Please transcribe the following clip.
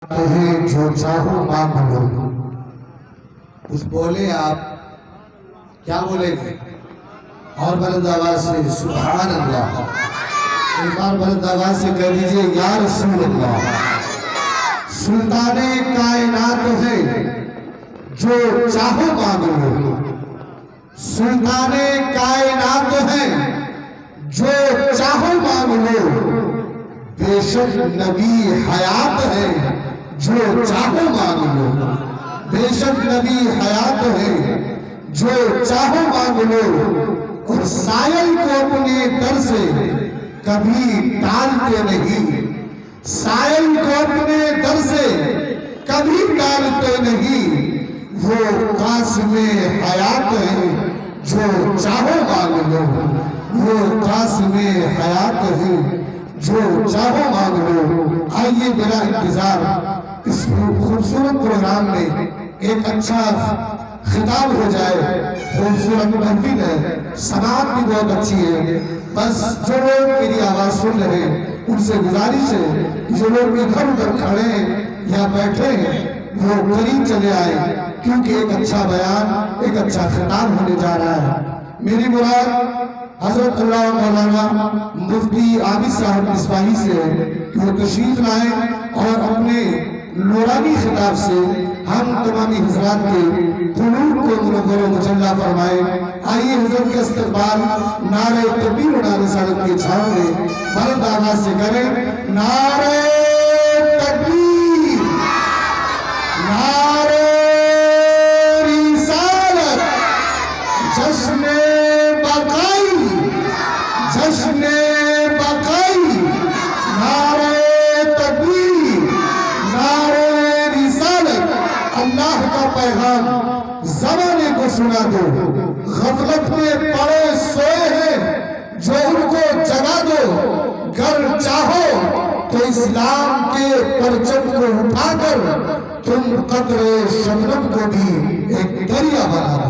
تمہیں جو چاہو مانگ لو. کچھ بولے آپ کیا بولیں گے؟ اور بلند آواز سے سبحان اللہ. ایک بار بلند آواز سے کہہ دیجئے یا رسول اللہ. سلطان کائنات ہے جو چاہو مانگ لو. سلطان کائنات ہے جو چاہو مانگ لو. بے شک نبی حیات ہے جو چاہو مانگ لو. بے شک نبی حیات ہے جو چاہو مانگ لو. اور سائل کو اپنے در سے کبھی ٹالتے نہیں. سائل کو اپنے در سے کبھی ٹالتے نہیں. وہ قاسم حیات ہے جو چاہو مانگ لو. وہ قاسم حیات ہے جو چاہو مانگ لو. آئیے بلا انتظار اس خوبصورت پروگرام میں ایک اچھا خطاب ہو جائے. خوبصورت محفل ہے, سماعت بھی بہت اچھی ہے. بس جو لوگ میری آواز سن رہے ہیں ان سے گزارش ہے جو لوگ ادھر ادھر کھڑے ہیں یا بیٹھے ہیں وہ قریب چلے آئے, کیونکہ ایک اچھا بیان ایک اچھا خطاب ہونے جا رہا ہے. میری مراد حضرت اللہ مولانا مفتی عابد صاحب مصباحی سے کہ وہ تشریف لائیں اور اپنے نورانی خطاب سے ہم تمامی حضرات کے قلوب کو منور و مجلہ فرمائیں. آئیے حضرت کے استقبال نعرہ تکبیر و نعرہ رسالت کے چھاؤں میں بلند آواز سے کریں. نعرہ تکبیر, نعرہ رسالت, جشن بقائی, جشن بقائی. نعرہ تکبیر, نعرہ رسالت. اللہ کا پیغام زمانے کو سنا دو. غفلت میں پڑے سوئے ہیں جو ان کو جگا دو. گر چاہو تو اسلام کے پرچم کو اٹھا کر تم قطرے شبنم کو بھی ایک دریا بنا دو.